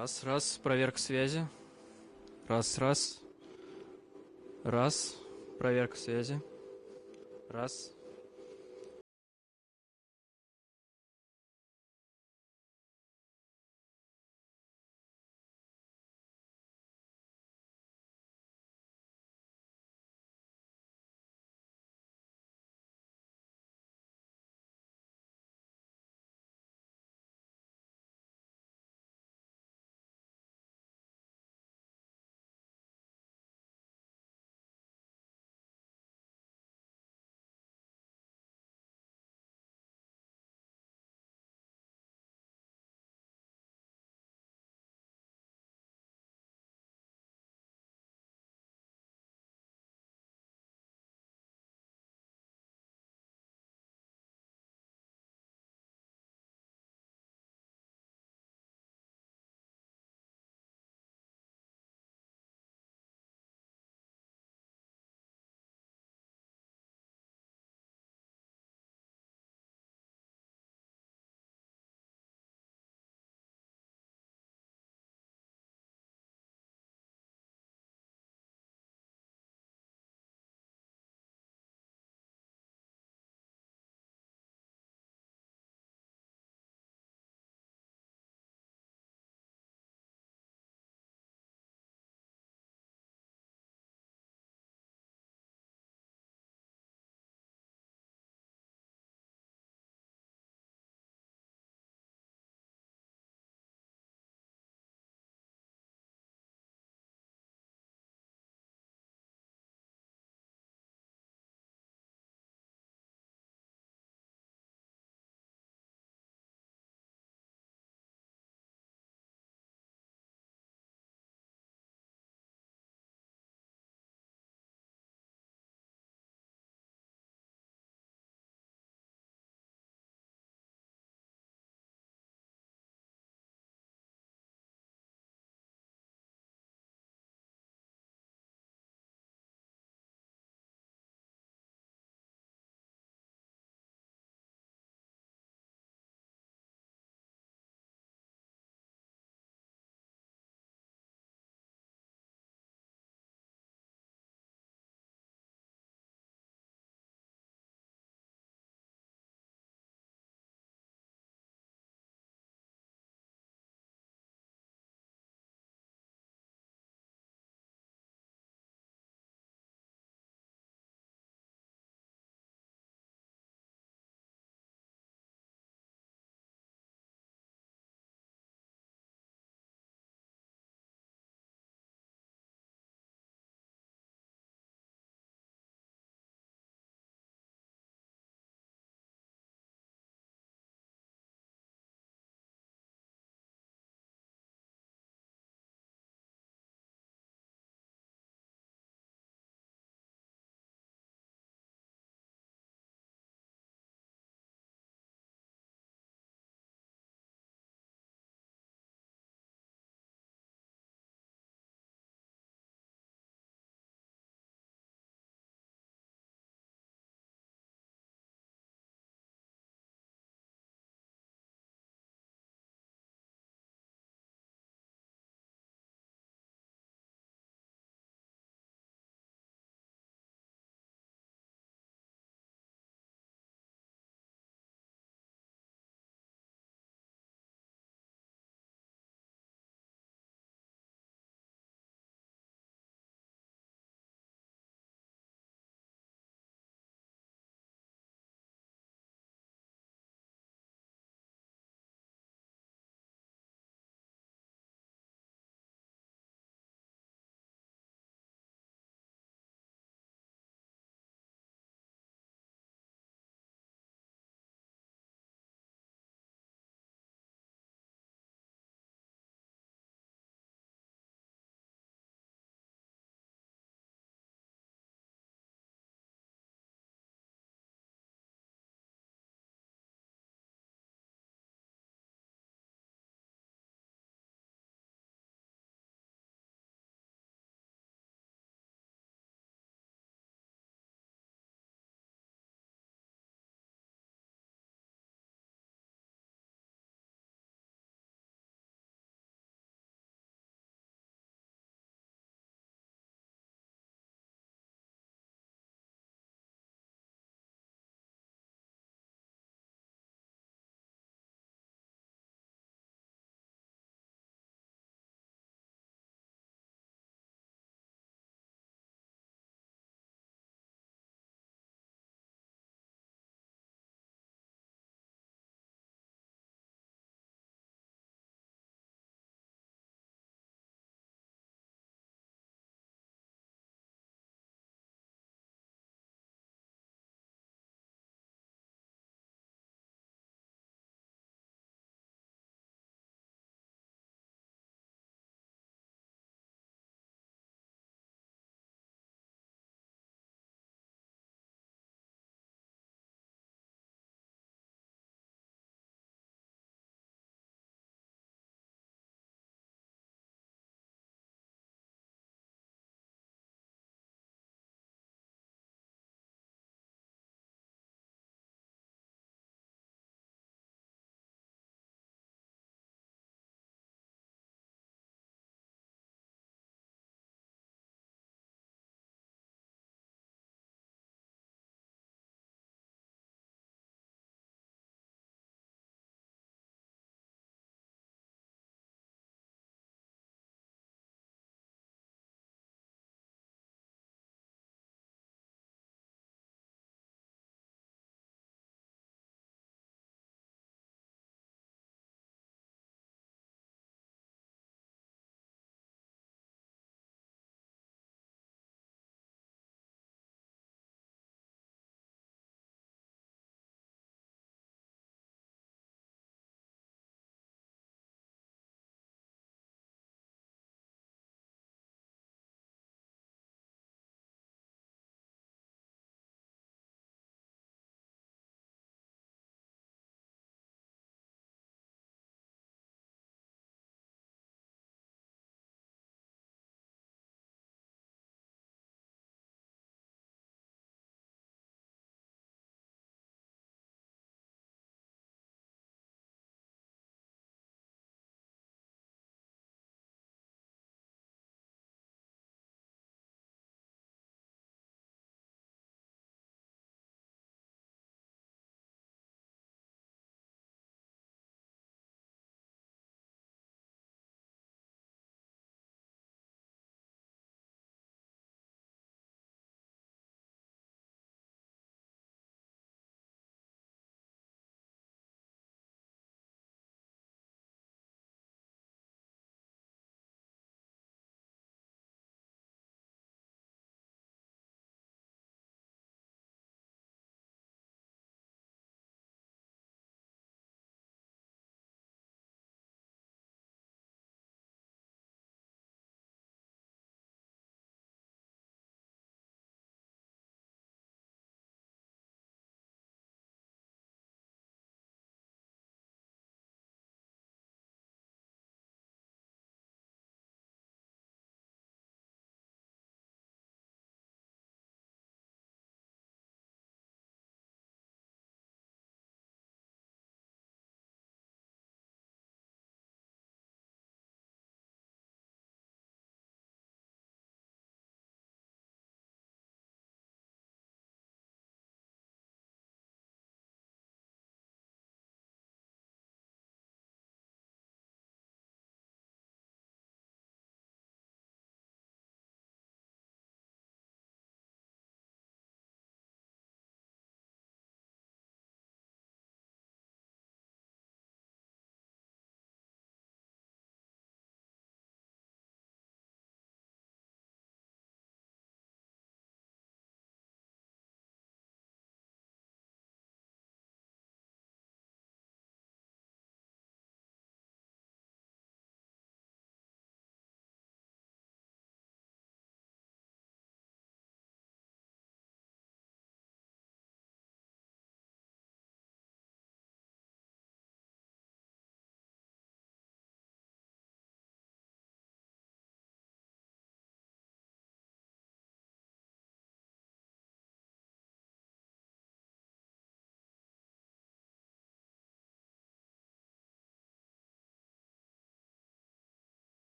Раз, раз, проверка связи. Раз, раз. Раз, проверка связи. Раз.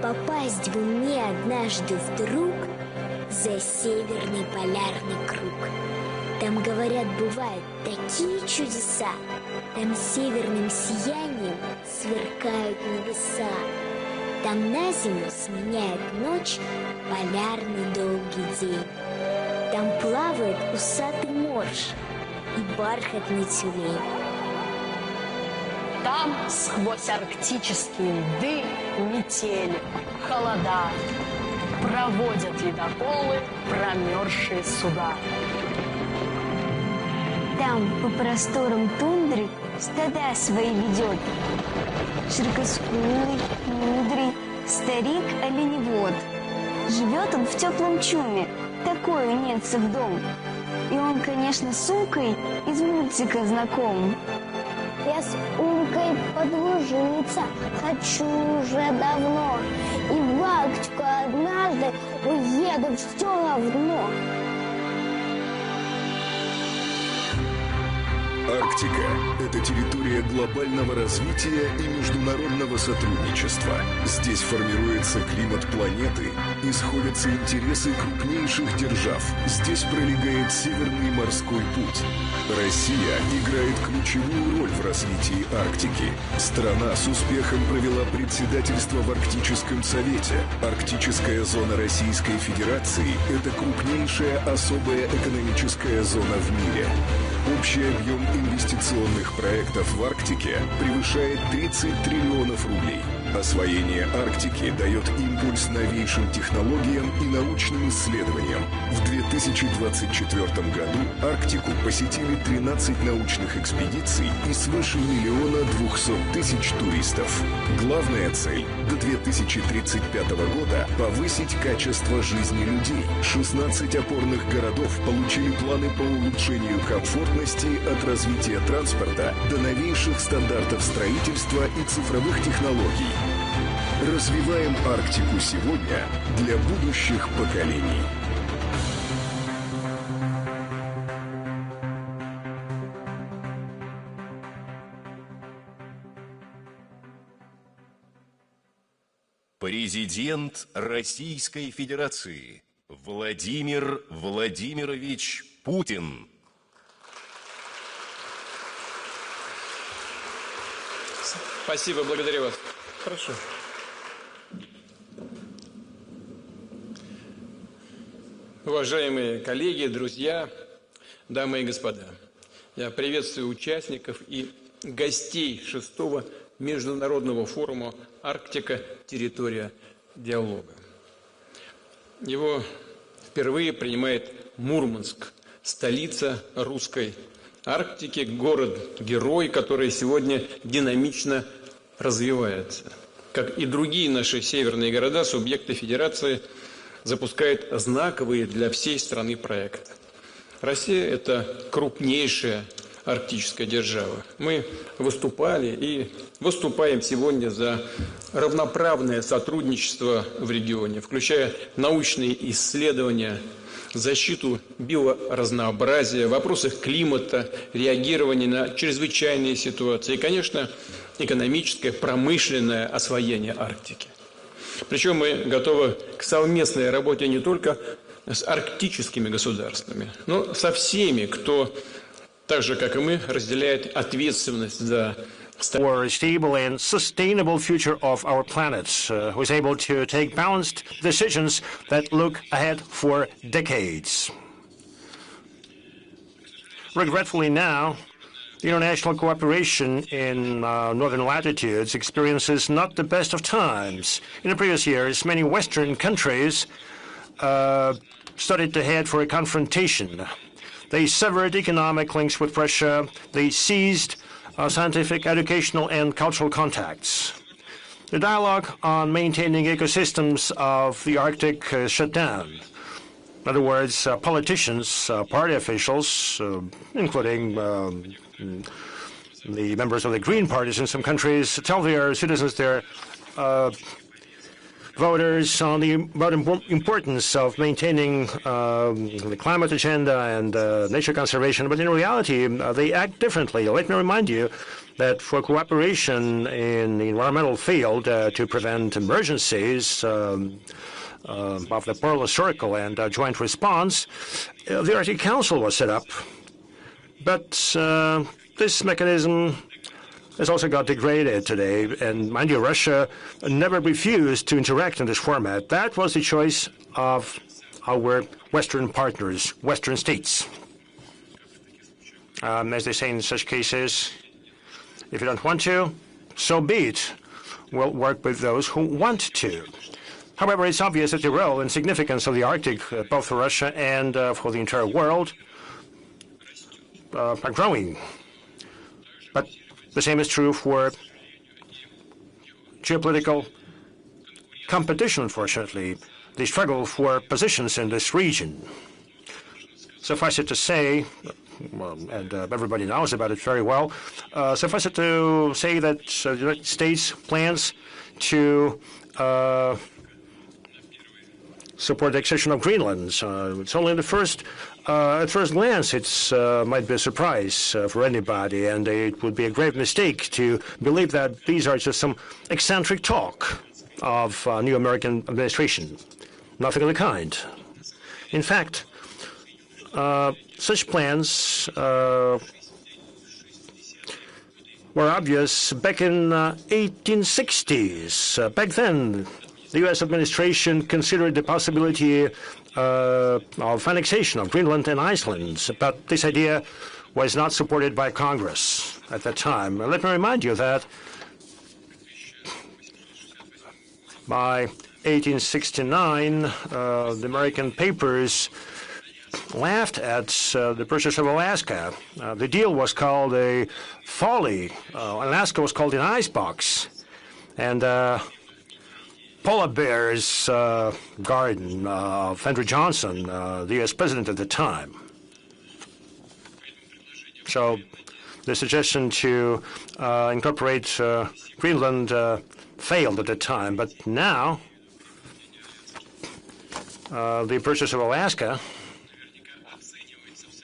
Попасть бы мне однажды вдруг за северный полярный круг. Там, говорят, бывают такие чудеса. Там северным сиянием сверкают небеса. Там на зиму сменяет ночь полярный долгий день. Там плавает усатый морж и бархатный тюлень. Там сквозь арктические льды метели, холода проводят ледоколы промерзшие суда. Там по просторам тундры стада свои ведет широкоскулый, мудрый старик-оленевод. Живет он в теплом чуме, такой у немцев дом. И он, конечно, с Умкой из мультика знаком. Я с Умкой подружиться хочу уже давно. И в Арктику однажды уеду все равно. Арктика – это территория глобального развития и международного сотрудничества. Здесь формируется климат планеты и сходятся интересы крупнейших держав. Здесь пролегает Северный морской путь. Россия играет ключевую роль в развитии Арктики. Страна с успехом провела председательство в Арктическом совете. Арктическая зона Российской Федерации – это крупнейшая особая экономическая зона в мире. Общий объем инвестиционных проектов в Арктике превышает 30 триллионов рублей. Освоение Арктики дает импульс новейшим технологиям и научным исследованиям. В 2024 году Арктику посетили 13 научных экспедиций и свыше 1 200 000 туристов. Главная цель – до 2035 года повысить качество жизни людей. 16 опорных городов получили планы по улучшению комфортности от развития транспорта до новейших стандартов строительства и цифровых технологий. Развиваем Арктику сегодня для будущих поколений. Президент Российской Федерации Владимир Владимирович Путин. Спасибо, благодарю вас. Хорошо. Уважаемые коллеги, друзья, дамы и господа, я приветствую участников и гостей 6-го международного форума «Арктика. Территория диалога». Его впервые принимает Мурманск, столица русской Арктики, город-герой, который сегодня динамично развивается. Как и другие наши северные города, субъекты Федерации запускают знаковые для всей страны проекты. Россия – это крупнейшая арктическая держава. Мы выступали и выступаем сегодня за равноправное сотрудничество в регионе, включая научные исследования, защиту биоразнообразия, вопросы климата, реагирование на чрезвычайные ситуации и, конечно, экономическое, промышленное освоение Арктики. Причем мы готовы к совместной работе не только с арктическими государствами, но со всеми, кто, так же как и мы, разделяет ответственность за for a stable and sustainable future of our planet, who is able to take balanced decisions that look ahead for decades. Regretfully now, international cooperation in northern latitudes experiences not the best of times. In the previous years, many Western countries started to head for a confrontation. They severed economic links with Russia. They seized scientific, educational, and cultural contacts. The dialogue on maintaining ecosystems of the Arctic shut down. In other words, politicians, party officials, including the members of the Green parties in some countries, tell their citizens there, voters on the importance of maintaining the climate agenda and nature conservation, but in reality, they act differently. Let me remind you that for cooperation in the environmental field to prevent emergencies of the polar circle and joint response, the Arctic Council was set up. But this mechanism has also got degraded today, and mind you, Russia never refused to interact in this format. That was the choice of our Western partners, Western states. As they say in such cases, if you don't want to, so be it. We'll work with those who want to. However, it's obvious that the role and significance of the Arctic, both for Russia and for the entire world, are growing. But the same is true for geopolitical competition, unfortunately, the struggle for positions in this region. Suffice it to say, and everybody knows about it very well, suffice it to say that the United States plans to support the accession of Greenland. It's only at first glance, it might be a surprise for anybody, and it would be a grave mistake to believe that these are just some eccentric talk of new American administration. Nothing of the kind. In fact, such plans were obvious back in 1860s. Back then, the U.S. administration considered the possibility of annexation of Greenland and Iceland, but this idea was not supported by Congress at that time. Let me remind you that by 1869, the American papers laughed at the purchase of Alaska. The deal was called a folly. Alaska was called an icebox. And Polar Bear's garden of Andrew Johnson, the U.S. president at the time. So the suggestion to incorporate Greenland failed at the time, but now the purchase of Alaska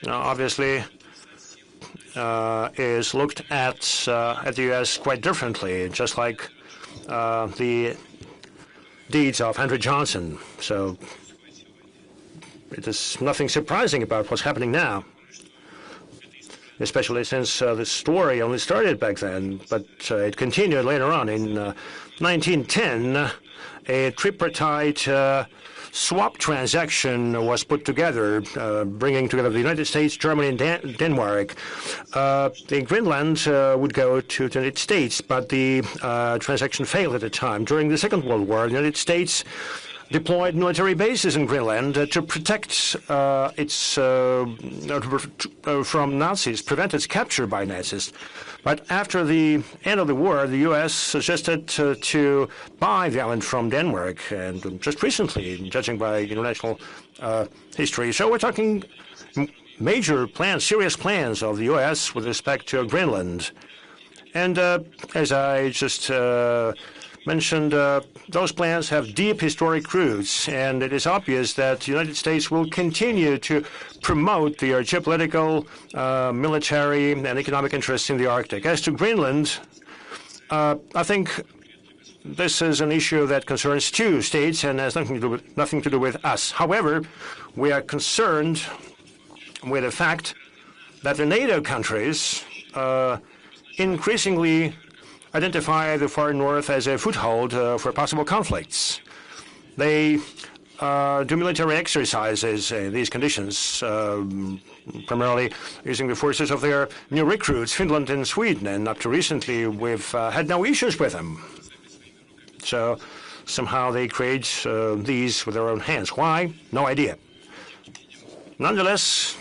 obviously is looked at the U.S. quite differently, just like the deeds of Andrew Johnson. So it is nothing surprising about what's happening now, especially since the story only started back then, but it continued later on. In 1910, a tripartite swap transaction was put together, bringing together the United States, Germany, and Denmark. The Greenland would go to the United States, but the transaction failed at the time. During the Second World War, the United States deployed military bases in Greenland to protect its from Nazis, prevent its capture by Nazis. But after the end of the war, the U.S. suggested to buy the island from Denmark, and just recently, judging by international history. So we're talking major plans, serious plans of the U.S. with respect to Greenland. And as I just mentioned, those plans have deep historic roots, and it is obvious that the United States will continue to promote the geopolitical, military, and economic interests in the Arctic. As to Greenland, I think this is an issue that concerns two states and has nothing to do with us. However, we are concerned with the fact that the NATO countries increasingly identify the far north as a foothold for possible conflicts. They do military exercises in these conditions, primarily using the forces of their new recruits, Finland and Sweden, and up to recently we've had no issues with them. So somehow they create these with their own hands. Why? No idea. Nonetheless,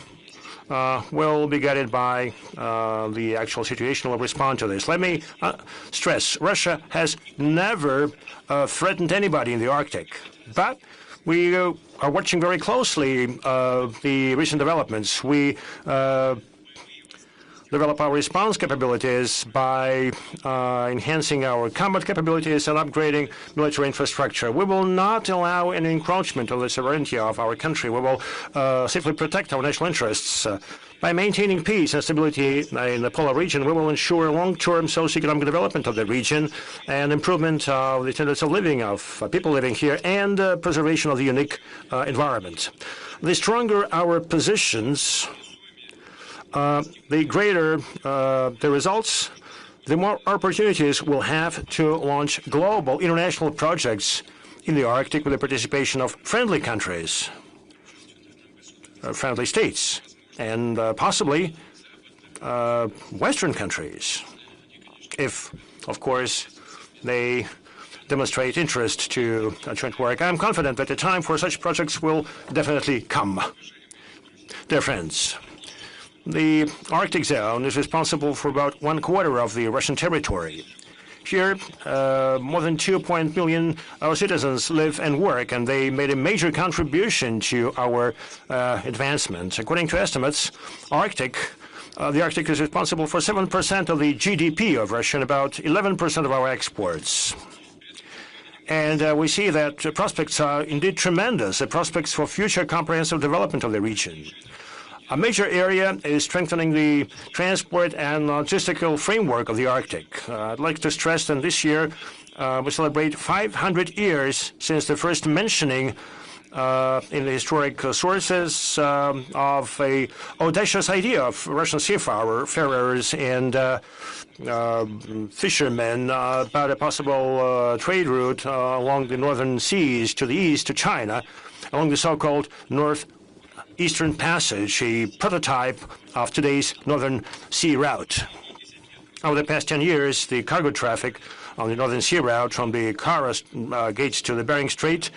will be guided by the actual situation. Will respond to this. Let me stress, Russia has never threatened anybody in the Arctic, but we are watching very closely the recent developments. We develop our response capabilities by enhancing our combat capabilities and upgrading military infrastructure. We will not allow any encroachment on the sovereignty of our country. We will safely protect our national interests. By maintaining peace and stability in the polar region, we will ensure long-term socio-economic development of the region and improvement of the standards of living of people living here and preservation of the unique environment. The stronger our positions, the greater the results, the more opportunities we'll have to launch global international projects in the Arctic with the participation of friendly countries, friendly states, and possibly Western countries, if, of course, they demonstrate interest to joint work. I'm confident that the time for such projects will definitely come. Dear friends, the Arctic zone is responsible for about 1/4 of the Russian territory. Here, more than 2 million citizens live and work, and they made a major contribution to our advancement. According to estimates, the Arctic is responsible for 7% of the GDP of Russia and about 11% of our exports. And we see that the prospects are indeed tremendous, the prospects for future comprehensive development of the region. A major area is strengthening the transport and logistical framework of the Arctic. I'd like to stress that this year we celebrate 500 years since the first mentioning in the historic sources of a audacious idea of Russian seafarers and fishermen about a possible trade route along the northern seas to the east to China, along the so-called Northeastern Passage, a prototype of today's Northern Sea route. Over the past 10 years, the cargo traffic on the Northern Sea route from the Kara gates to the Bering Strait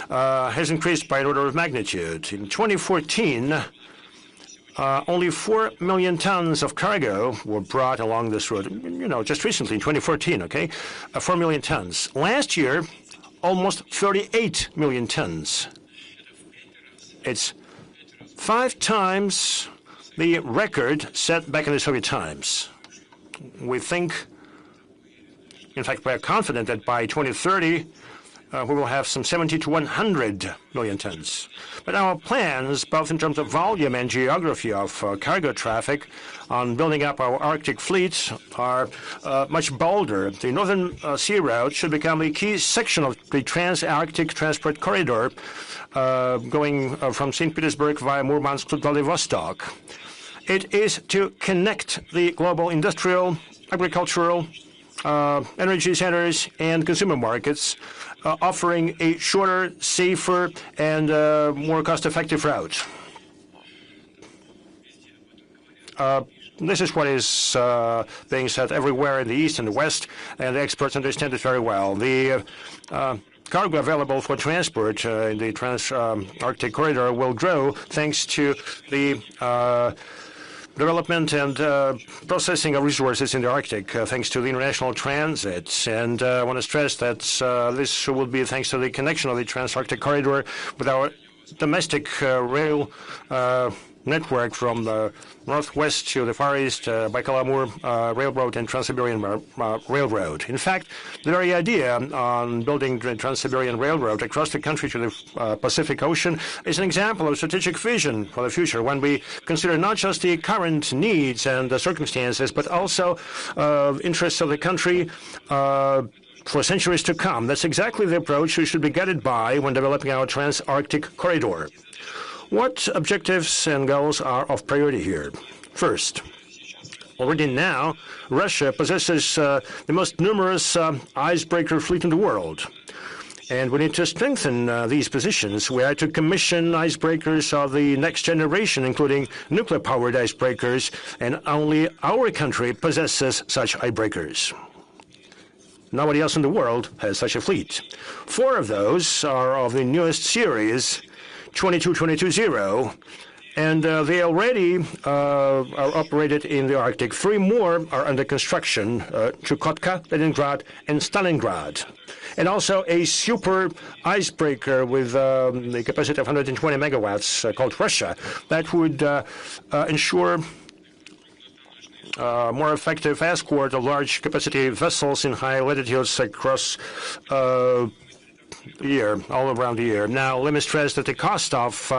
has increased by an order of magnitude. In 2014, only 4 million tons of cargo were brought along this route. You know, just recently, in 2014, okay? 4 million tons. Last year, almost 38 million tons. It's 5 times the record set back in the Soviet times. We think, in fact, we are confident that by 2030, we will have some 70 to 100 million tons. But our plans, both in terms of volume and geography of cargo traffic, on building up our Arctic fleet are much bolder. The Northern Sea route should become a key section of the Trans-Arctic Transport Corridor, going from St. Petersburg via Murmansk to Vladivostok. It is to connect the global industrial, agricultural, energy centers and consumer markets, offering a shorter, safer, and more cost-effective route. This is what is being said everywhere in the East and the West, and the experts understand it very well. The cargo available for transport in the Trans-Arctic Corridor will grow thanks to the development and processing of resources in the Arctic, thanks to the international transit. And I want to stress that this will be thanks to the connection of the Trans-Arctic Corridor with our domestic rail network from the northwest to the Far East, Baikal-Amur Railroad and Trans-Siberian Railroad. In fact, the very idea on building the Trans-Siberian Railroad across the country to the Pacific Ocean is an example of strategic vision for the future, when we consider not just the current needs and the circumstances, but also interests of the country for centuries to come. That's exactly the approach we should be guided by when developing our Trans-Arctic Corridor. What objectives and goals are of priority here? First, already now, Russia possesses the most numerous icebreaker fleet in the world. And we need to strengthen these positions. We are to commission icebreakers of the next generation, including nuclear-powered icebreakers, and only our country possesses such icebreakers. Nobody else in the world has such a fleet. 4 of those are of the newest series, 22-22-0, and they already are operated in the Arctic. 3 more are under construction, Chukotka, Leningrad, and Stalingrad. And also a super icebreaker with the capacity of 120 megawatts called Russia that would ensure more effective escort of large capacity vessels in high latitudes across the year, all around the year. Now, let me stress that the cost of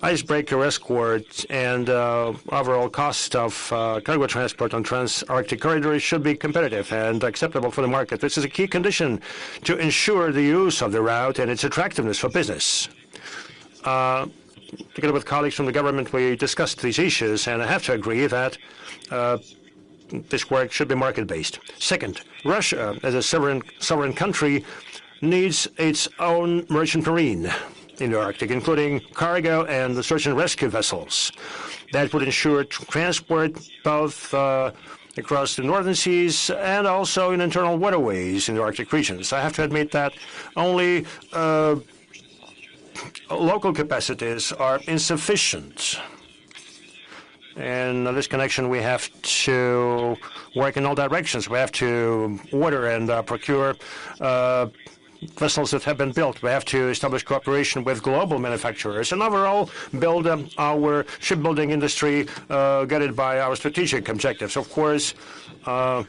icebreaker escort and overall cost of cargo transport on trans-Arctic corridors should be competitive and acceptable for the market. This is a key condition to ensure the use of the route and its attractiveness for business. Together with colleagues from the government, we discussed these issues, and I have to agree that this work should be market-based. Second, Russia, as a sovereign country, needs its own merchant marine in the Arctic, including cargo and the search and rescue vessels. That would ensure transport both across the northern seas and also in internal waterways in the Arctic regions. I have to admit that only local capacities are insufficient. And in this connection, we have to work in all directions. We have to order and procure vessels that have been built. We have to establish cooperation with global manufacturers and overall build our shipbuilding industry guided by our strategic objectives. Of course,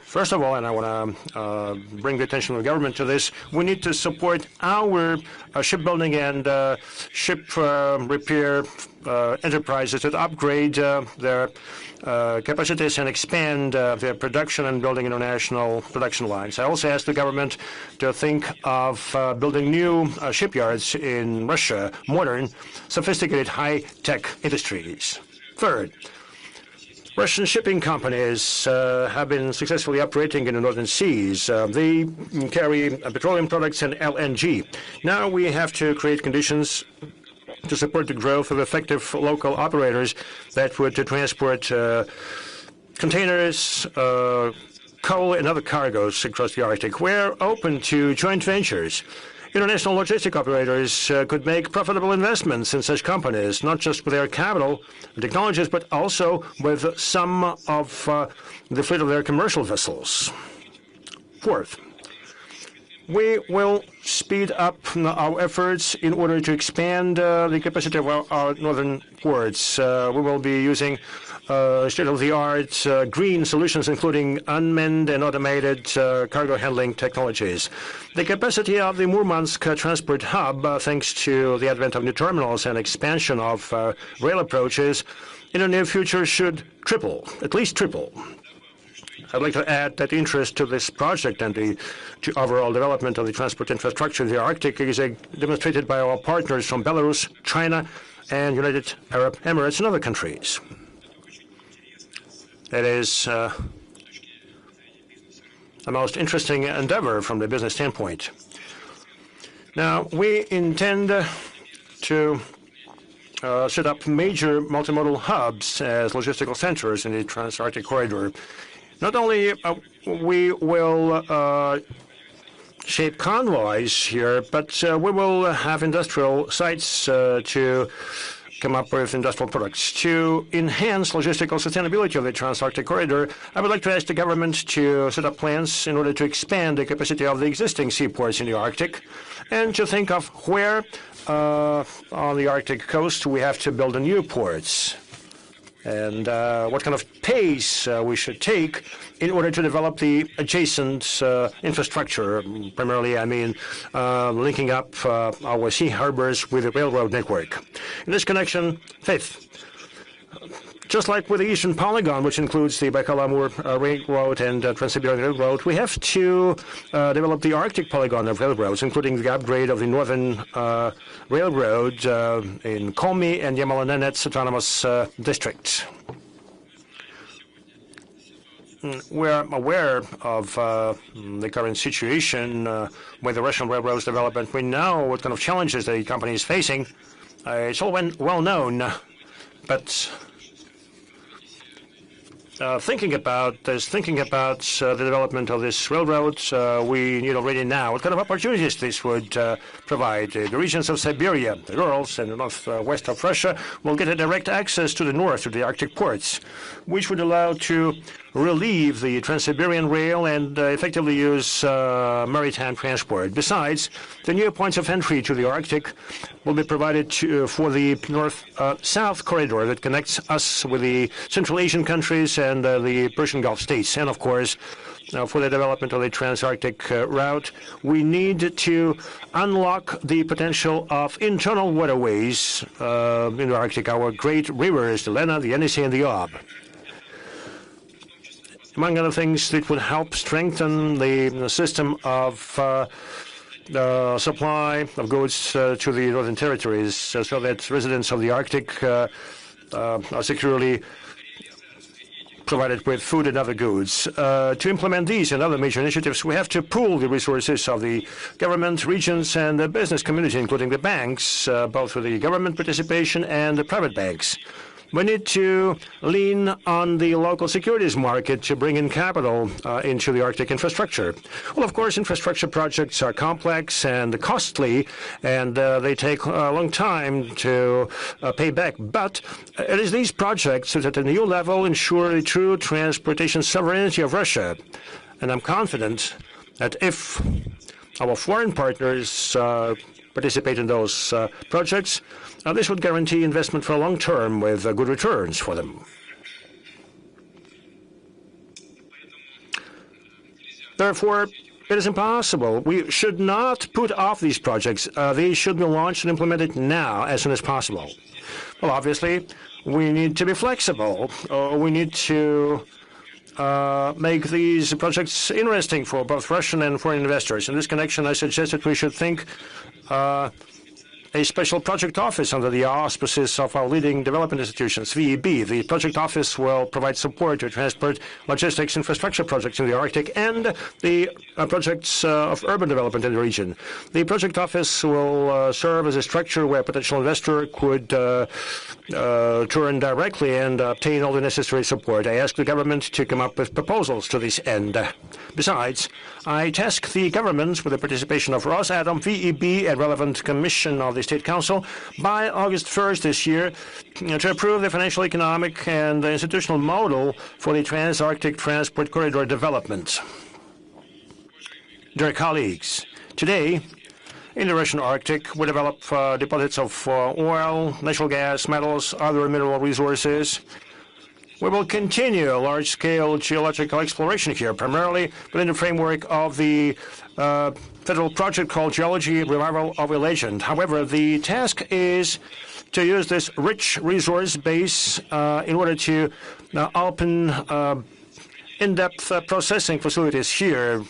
first of all, and I want to bring the attention of the government to this, we need to support our shipbuilding and ship repair enterprises that upgrade their capacities and expand their production and building international production lines. I also ask the government to think of building new shipyards in Russia, modern, sophisticated, high-tech industries. Third, Russian shipping companies have been successfully operating in the northern seas. They carry petroleum products and LNG. Now we have to create conditions to support the growth of effective local operators that would transport containers, coal, and other cargoes across the Arctic. We're open to joint ventures. International logistic operators could make profitable investments in such companies, not just with their capital and technologies, but also with some of the fleet of their commercial vessels. Fourth, we will speed up our efforts in order to expand the capacity of our northern ports. We will be using state-of-the-art green solutions, including unmanned and automated cargo handling technologies. The capacity of the Murmansk transport hub, thanks to the advent of new terminals and expansion of rail approaches, in the near future should triple, at least triple. I'd like to add that interest to this project and the overall development of the transport infrastructure in the Arctic is demonstrated by our partners from Belarus, China, and United Arab Emirates and other countries. It is a most interesting endeavor from the business standpoint. Now, we intend to set up major multimodal hubs as logistical centers in the Trans-Arctic corridor. Not only we will shape convoys here, but we will have industrial sites to come up with industrial products. To enhance logistical sustainability of the Trans-Arctic corridor, I would like to ask the government to set up plans in order to expand the capacity of the existing seaports in the Arctic and to think of where on the Arctic coast we have to build new ports and what kind of pace we should take in order to develop the adjacent infrastructure. Primarily, I mean, linking up our sea harbors with the railroad network. In this connection, fifth, just like with the Eastern Polygon, which includes the Baikal-Amur Railroad and Trans-Siberian Railroad, we have to develop the Arctic Polygon of railroads, including the upgrade of the Northern Railroad in Komi and Yamalo-Nenets Autonomous District. We're aware of the current situation with the Russian railroads development. We know what kind of challenges the company is facing. It's all well known, but thinking about the development of this railroad, we need already now what kind of opportunities this would provide. The regions of Siberia, the Urals, and the northwest of Russia will get a direct access to the north, to the Arctic ports, which would allow to relieve the Trans-Siberian Rail and effectively use maritime transport. Besides, the new points of entry to the Arctic will be provided for the north-south corridor that connects us with the Central Asian countries and the Persian Gulf states. And, of course, for the development of the Trans-Arctic route, we need to unlock the potential of internal waterways in the Arctic, our great rivers, the Lena, the Yenisei, and the Ob. Among other things, it would help strengthen the system of supply of goods to the northern territories so that residents of the Arctic are securely provided with food and other goods. To implement these and other major initiatives, we have to pool the resources of the government, regions, and the business community, including the banks, both with the government participation and the private banks. We need to lean on the local securities market to bring in capital into the Arctic infrastructure. Well, of course, infrastructure projects are complex and costly, and they take a long time to pay back. But it is these projects that at a new level ensure the true transportation sovereignty of Russia. And I'm confident that if our foreign partners participate in those projects, this would guarantee investment for a long term with good returns for them. Therefore, it is impossible. We should not put off these projects. They should be launched and implemented now, as soon as possible. Well, obviously, we need to be flexible. We need to make these projects interesting for both Russian and foreign investors. In this connection, I suggest that we should think a special project office under the auspices of our leading development institutions, VEB. The project office will provide support to transport, logistics, infrastructure projects in the Arctic and the projects of urban development in the region. The project office will serve as a structure where a potential investor could turn directly and obtain all the necessary support. I ask the government to come up with proposals to this end. Besides, I task the governments with the participation of Rosatom, VEB, and relevant commission of the State Council by August 1st this year to approve the financial, economic, and institutional model for the Trans-Arctic Transport Corridor development. Dear colleagues, today, in the Russian Arctic, we develop deposits of oil, natural gas, metals, other mineral resources. We will continue large-scale geological exploration here, primarily within the framework of the federal project called Geology Revival of a Legend. However, the task is to use this rich resource base in order to open in-depth processing facilities here.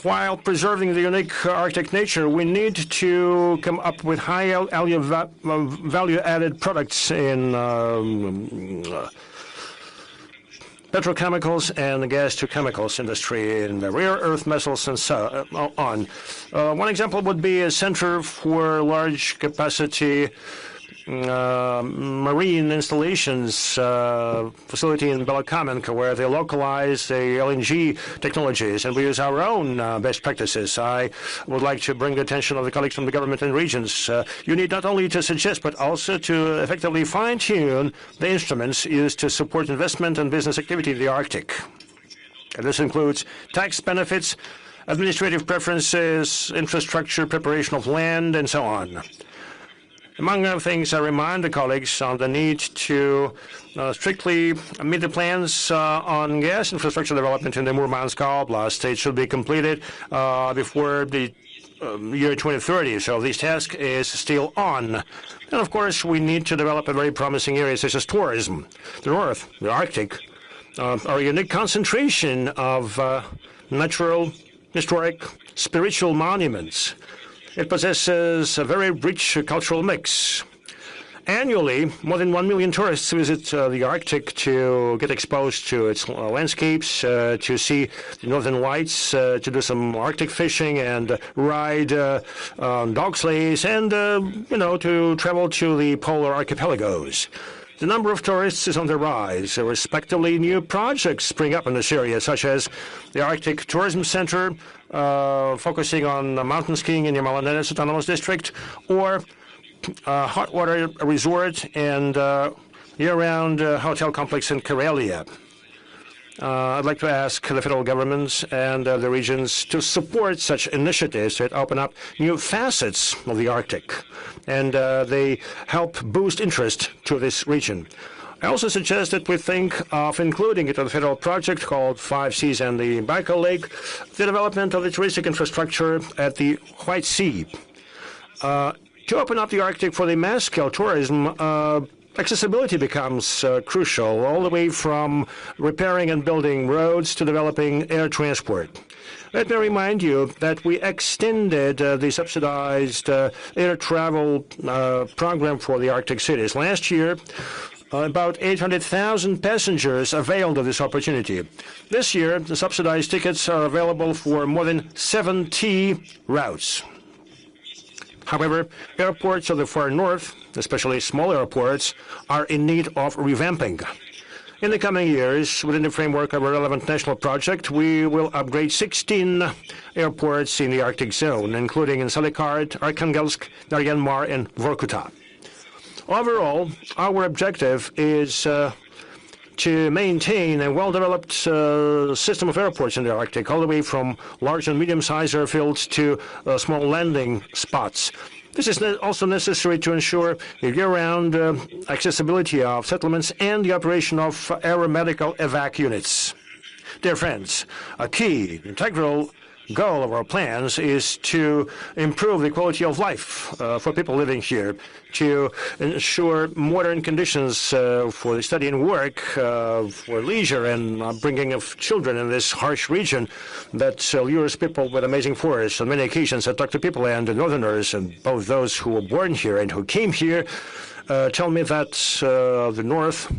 While preserving the unique Arctic nature, we need to come up with high value-added products in petrochemicals and the gas-to-chemicals industry, in the rare earth metals, and so on. One example would be a center for large-capacity marine installations facility in Belokamenka, where they localize the LNG technologies, and we use our own best practices. I would like to bring the attention of the colleagues from the government and regions. You need not only to suggest, but also to effectively fine-tune the instruments used to support investment and business activity in the Arctic. And this includes tax benefits, administrative preferences, infrastructure, preparation of land, and so on. Among other things, I remind the colleagues on the need to strictly meet the plans on gas infrastructure development in the Murmansk Oblast. It should be completed before the year 2030, so this task is still on. And of course, we need to develop a very promising area such as tourism. The North, the Arctic, are a unique concentration of natural, historic, spiritual monuments. It possesses a very rich cultural mix. Annually, more than 1 million tourists visit the Arctic to get exposed to its landscapes, to see the northern lights, to do some Arctic fishing and ride on dog sleighs, and, to travel to the polar archipelagos. The number of tourists is on the rise. Respectively, new projects spring up in this area, such as the Arctic Tourism Center, focusing on mountain skiing in Yamal-Nenets Autonomous District, or hot water resort and year-round hotel complex in Karelia. I'd like to ask the federal governments and the regions to support such initiatives that open up new facets of the Arctic, and they help boost interest to this region. I also suggest that we think of including it in a federal project called 5 Seas and the Baikal Lake, the development of the touristic infrastructure at the White Sea. To open up the Arctic for the mass-scale tourism, accessibility becomes crucial, all the way from repairing and building roads to developing air transport. Let me remind you that we extended the subsidized air travel program for the Arctic cities. Last year, about 800,000 passengers availed of this opportunity. This year, the subsidized tickets are available for more than 70 routes. However, airports of the far north, especially small airports, are in need of revamping. In the coming years, within the framework of a relevant national project, we will upgrade 16 airports in the Arctic zone, including in Salikard, Arkhangelsk, Naryan-Mar, and Vorkuta. Overall, our objective is to maintain a well-developed system of airports in the Arctic, all the way from large and medium-sized airfields to small landing spots. This is also necessary to ensure the year-round accessibility of settlements and the operation of aeromedical evac units. Dear friends, a key, integral goal of our plans is to improve the quality of life for people living here, to ensure modern conditions for study and work, for leisure and bringing of children in this harsh region that lures people with amazing forests. On many occasions, I talk to people and the northerners, and both those who were born here and who came here, tell me that the north,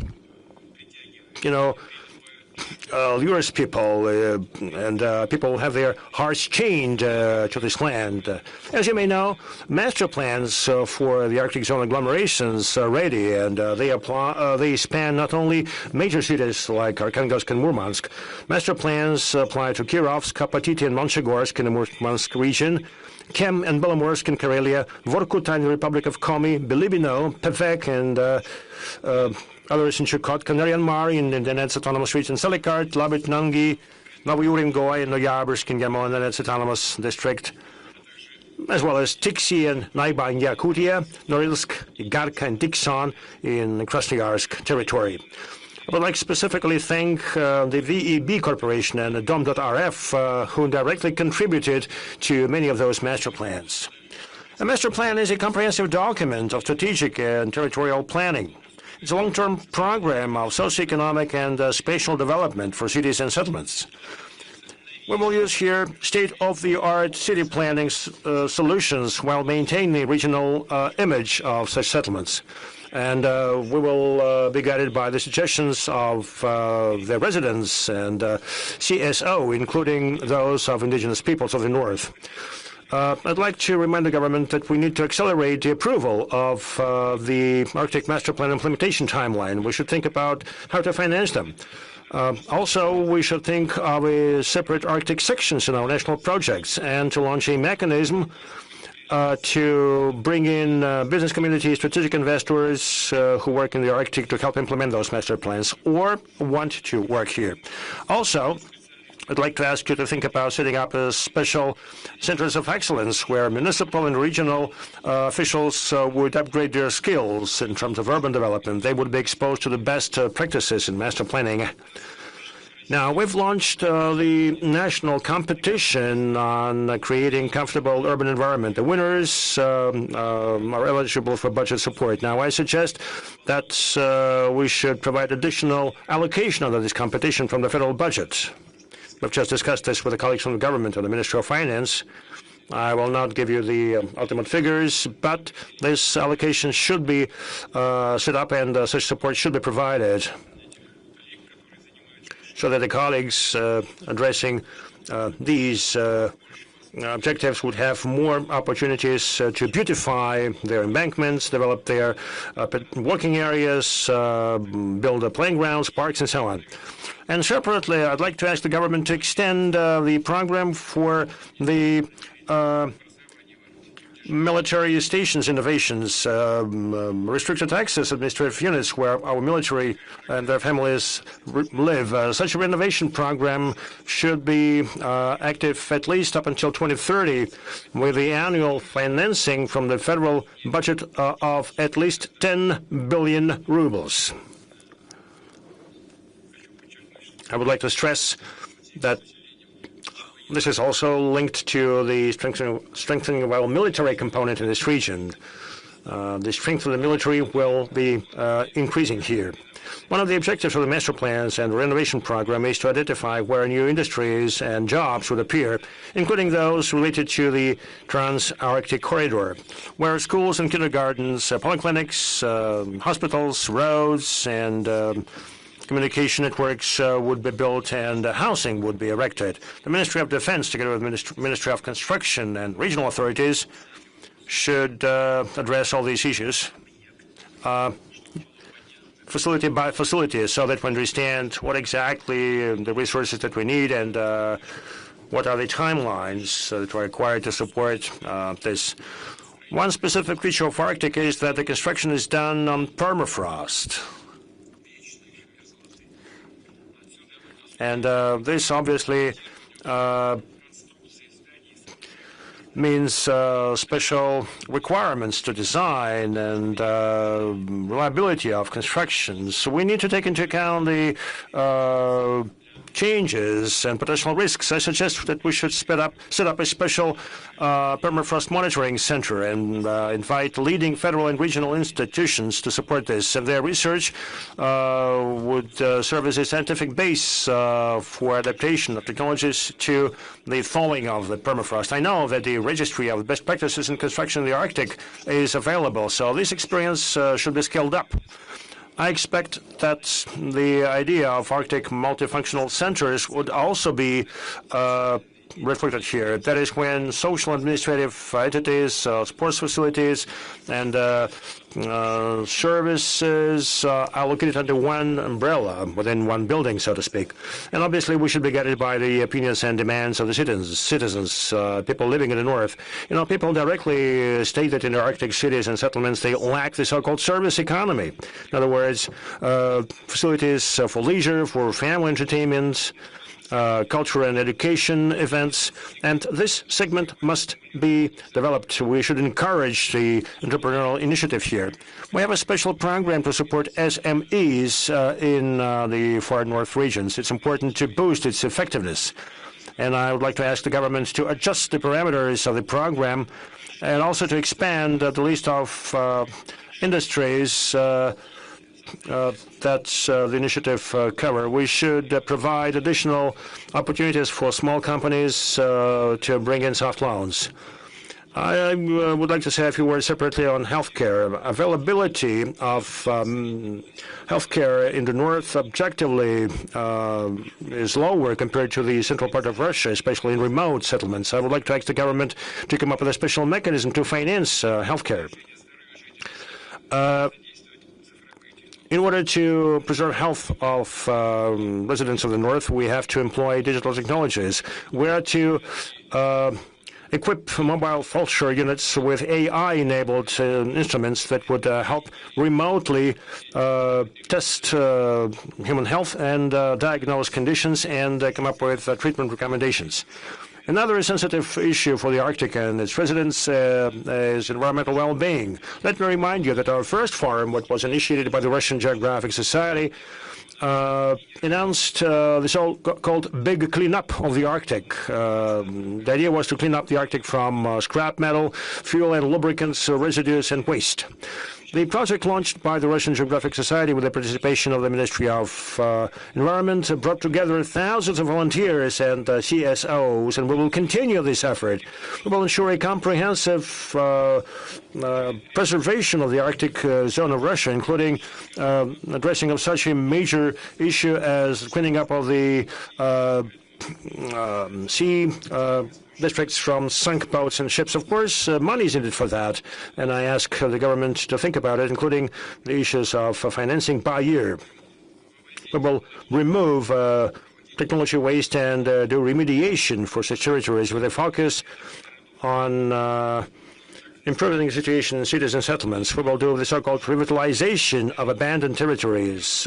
lures people, and people have their hearts chained to this land. As you may know, master plans for the Arctic zone agglomerations are ready, and they span not only major cities like Arkhangelsk and Murmansk. Master plans apply to Kirovsk, Kapatiti, and Monchegorsk in the Murmansk region, Kem and Belomorsk in Karelia, Vorkuta in the Republic of Komi, Bilibino, Pevek, and others in Chukotka, Naryan-Mar in the Donetsk Autonomous Region, Salikard, Labit, Nangi, Novyurim-Goy, and Noyabrsk in Gamo in the Donetsk Autonomous District, as well as Tiksi and Naiba in Yakutia, Norilsk, Igarka, and Dikson in Krasnoyarsk territory. I would like to specifically thank the VEB Corporation and Dom.RF, who directly contributed to many of those master plans. A master plan is a comprehensive document of strategic and territorial planning. It's a long-term program of socioeconomic and spatial development for cities and settlements. We will use here state-of-the-art city planning solutions while maintaining the regional image of such settlements. And we will be guided by the suggestions of the residents and CSO, including those of indigenous peoples of the north. I'd like to remind the government that we need to accelerate the approval of the Arctic Master Plan implementation timeline. We should think about how to finance them. Also, we should think of a separate Arctic sections in our national projects and to launch a mechanism to bring in business community, strategic investors who work in the Arctic to help implement those master plans or want to work here. Also, I'd like to ask you to think about setting up a special centers of excellence where municipal and regional officials would upgrade their skills in terms of urban development. They would be exposed to the best practices in master planning. Now, we've launched the national competition on creating comfortable urban environment. The winners are eligible for budget support. Now, I suggest that we should provide additional allocation under this competition from the federal budget. We've just discussed this with the colleagues from the government and the Ministry of Finance. I will not give you the ultimate figures, but this allocation should be set up and such support should be provided so that the colleagues addressing these objectives would have more opportunities to beautify their embankments, develop their walking areas, build playing grounds, parks, and so on. And separately, I'd like to ask the government to extend the program for the military stations innovations, restricted access administrative units where our military and their families live. Such a renovation program should be active at least up until 2030 with the annual financing from the federal budget of at least 10 billion rubles. I would like to stress that this is also linked to the strengthening of our military component in this region. The strength of the military will be increasing here. One of the objectives of the master plans and renovation program is to identify where new industries and jobs would appear, including those related to the Trans-Arctic corridor, where schools and kindergartens, polyclinics, hospitals, roads, and communication networks would be built and housing would be erected. The Ministry of Defense, together with Ministry of Construction and regional authorities, should address all these issues facility by facility, so that we understand what exactly the resources that we need and what are the timelines that are required to support this. One specific feature of Arctic is that the construction is done on permafrost. And this obviously means special requirements to design and reliability of construction. So we need to take into account the changes and potential risks. I suggest that we should set up a special permafrost monitoring center and invite leading federal and regional institutions to support this. And their research would serve as a scientific base for adaptation of technologies to the thawing of the permafrost. I know that the registry of best practices in construction in the Arctic is available, so this experience should be scaled up. I expect that the idea of Arctic multifunctional centers would also be reflected here. That is when social administrative entities, sports facilities, and services are located under one umbrella, within one building, so to speak. And obviously we should be guided by the opinions and demands of the citizens, people living in the north. You know, people directly state that in the Arctic cities and settlements they lack the so-called service economy. In other words, facilities for leisure, for family entertainment, culture and education events, and this segment must be developed. We should encourage the entrepreneurial initiative here. We have a special program to support SMEs in the far north regions. It's important to boost its effectiveness. And I would like to ask the government to adjust the parameters of the program and also to expand the list of industries that the initiative cover. We should provide additional opportunities for small companies to bring in soft loans. I would like to say a few words separately on healthcare. Availability of healthcare in the north objectively is lower compared to the central part of Russia, especially in remote settlements. I would like to ask the government to come up with a special mechanism to finance healthcare. In order to preserve health of residents of the north, we have to employ digital technologies. We are to equip mobile vulture units with AI-enabled instruments that would help remotely test human health and diagnose conditions and come up with treatment recommendations. Another sensitive issue for the Arctic and its residents is environmental well-being. Let me remind you that our first forum, what was initiated by the Russian Geographic Society, announced the so-called big cleanup of the Arctic. The idea was to clean up the Arctic from scrap metal, fuel and lubricants, residues and waste. The project, launched by the Russian Geographic Society with the participation of the Ministry of Environment, brought together thousands of volunteers and CSOs, and we will continue this effort. We will ensure a comprehensive preservation of the Arctic zone of Russia, including addressing of such a major issue as cleaning up of the sea districts from sunk boats and ships. Of course, money is needed for that, and I ask the government to think about it, including the issues of financing by year. We will remove technology waste and do remediation for such territories with a focus on improving the situation in cities and settlements. We will do the so-called revitalization of abandoned territories,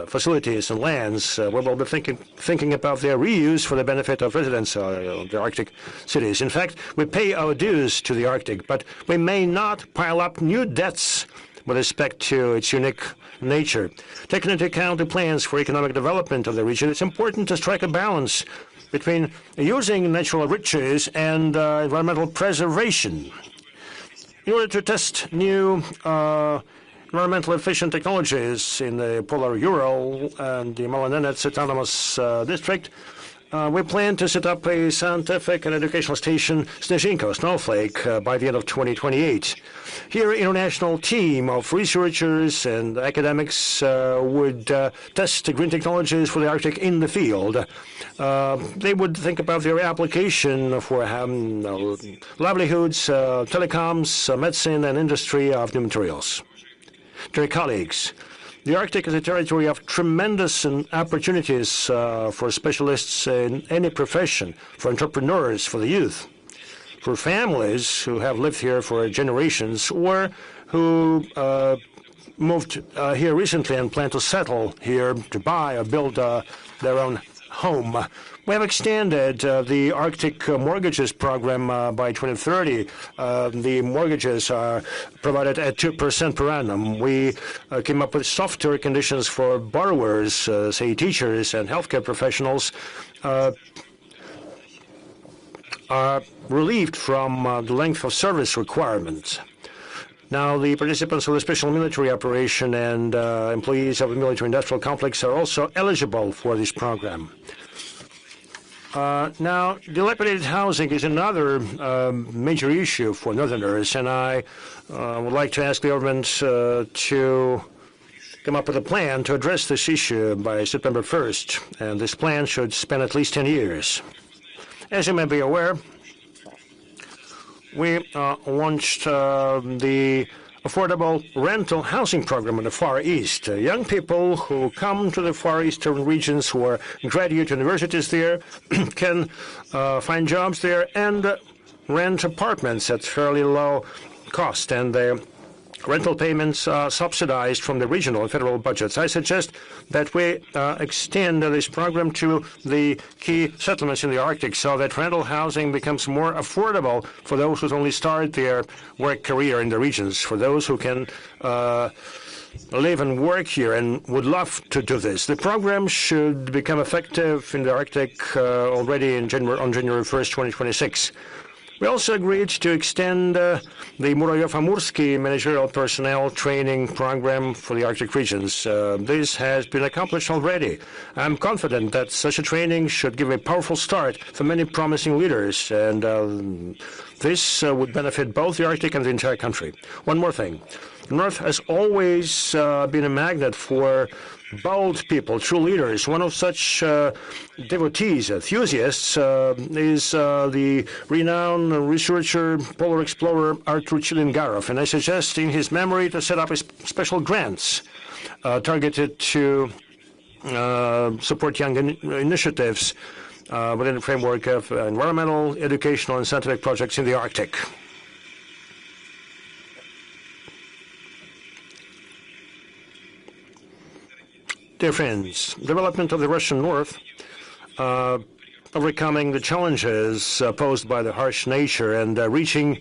facilities and lands. We will be thinking about their reuse for the benefit of residents of the Arctic cities. In fact, we pay our dues to the Arctic, but we may not pile up new debts with respect to its unique nature. Taking into account the plans for economic development of the region, it's important to strike a balance between using natural riches and environmental preservation. In order to test new environmentally efficient technologies in the Polar Ural and the Malanenets Autonomous District, we plan to set up a scientific and educational station, Snezhinka, Snowflake, by the end of 2028. Here, an international team of researchers and academics would test green technologies for the Arctic in the field. They would think about their application for livelihoods, telecoms, medicine, and industry of new materials. Dear colleagues, the Arctic is a territory of tremendous opportunities for specialists in any profession, for entrepreneurs, for the youth, for families who have lived here for generations or who moved here recently and plan to settle here to buy or build their own home. We have extended the Arctic mortgages program by 2030. The mortgages are provided at 2% per annum. We came up with softer conditions for borrowers, say teachers and healthcare professionals, are relieved from the length of service requirements. Now, the participants of the special military operation and employees of the military-industrial complex are also eligible for this program. Now, dilapidated housing is another major issue for Northerners, and I would like to ask the government to come up with a plan to address this issue by September 1st, and this plan should span at least 10 years. As you may be aware, we launched the affordable rental housing program in the Far East. Young people who come to the Far Eastern regions, who are graduate universities there, can find jobs there and rent apartments at fairly low cost, and the rental payments are subsidized from the regional and federal budgets. I suggest that we extend this program to the key settlements in the Arctic so that rental housing becomes more affordable for those who only start their work career in the regions, for those who can live and work here and would love to do this. The program should become effective in the Arctic already on January 1st, 2026. We also agreed to extend the Murayof-Amursky managerial personnel training program for the Arctic regions. This has been accomplished already. I'm confident that such a training should give a powerful start for many promising leaders, and this would benefit both the Arctic and the entire country. One more thing. The North has always been a magnet for bold people, true leaders. One of such devotees, enthusiasts, is the renowned researcher, polar explorer Artur Chilingarov, and I suggest in his memory to set up a special grants targeted to support young initiatives within the framework of environmental, educational, and scientific projects in the Arctic. Dear friends, development of the Russian North, overcoming the challenges posed by the harsh nature and reaching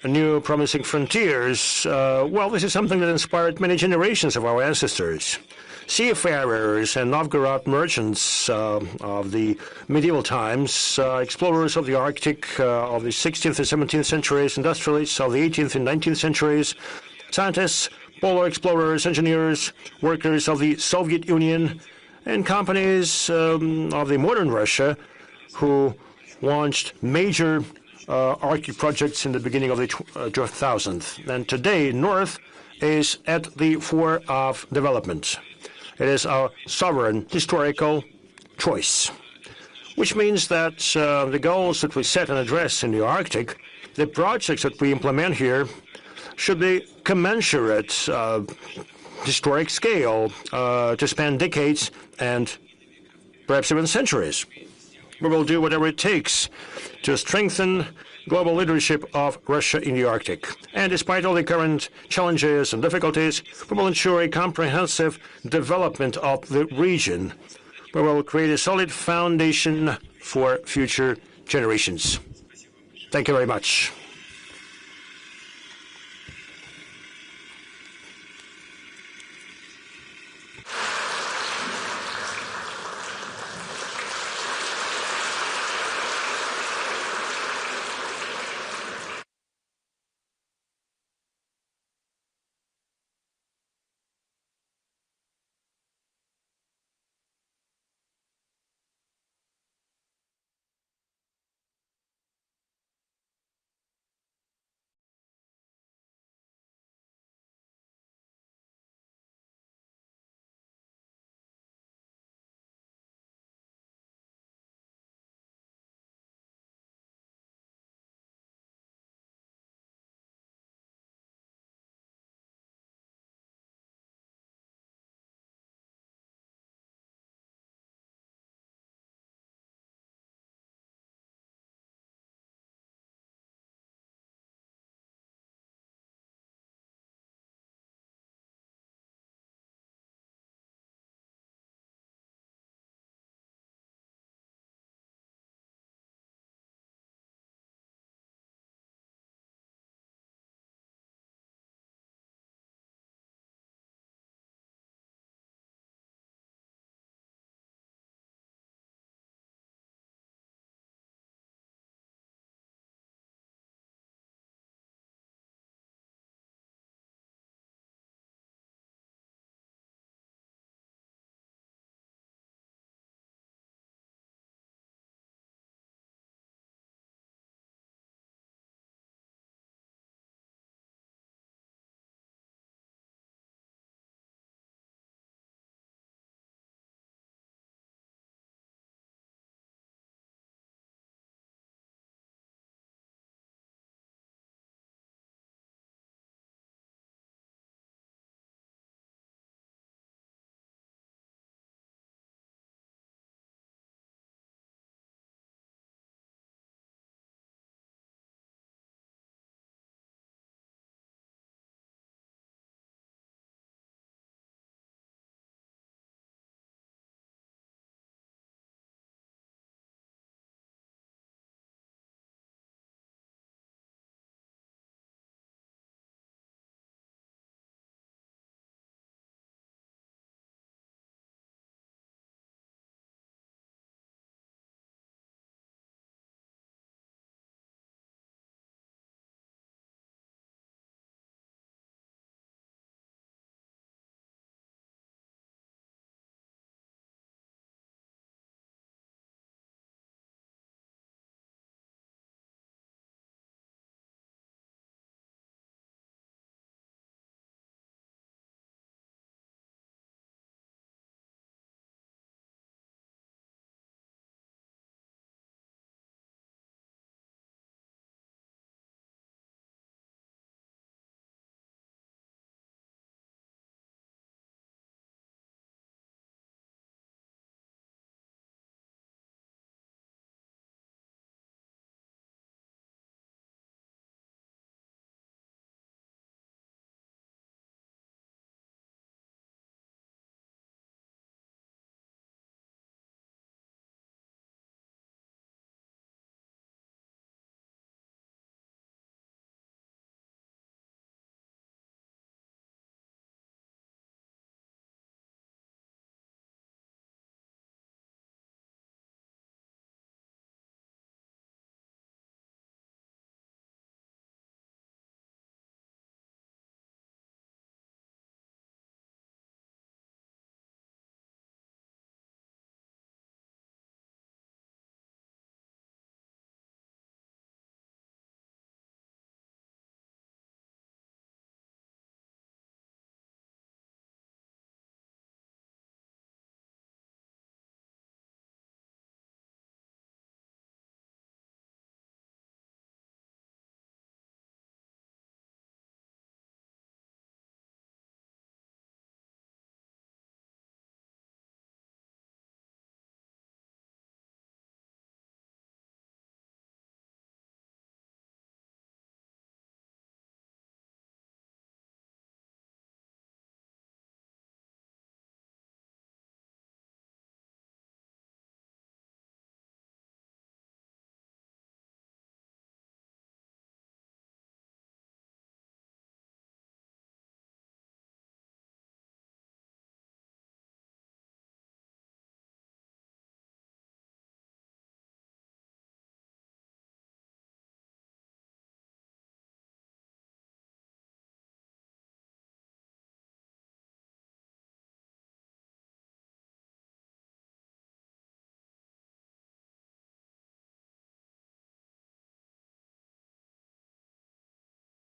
new promising frontiers, well, this is something that inspired many generations of our ancestors. Seafarers and Novgorod merchants of the medieval times, explorers of the Arctic of the 16th and 17th centuries, industrialists of the 18th and 19th centuries, scientists, polar explorers, engineers, workers of the Soviet Union, and companies of the modern Russia who launched major Arctic projects in the beginning of the 2000s. And today, North is at the fore of development. It is our sovereign historical choice, which means that the goals that we set and address in the Arctic, the projects that we implement here, should be commensurate historic scale to span decades and perhaps even centuries. We will do whatever it takes to strengthen global leadership of Russia in the Arctic. And despite all the current challenges and difficulties, we will ensure a comprehensive development of the region. We will create a solid foundation for future generations. Thank you very much.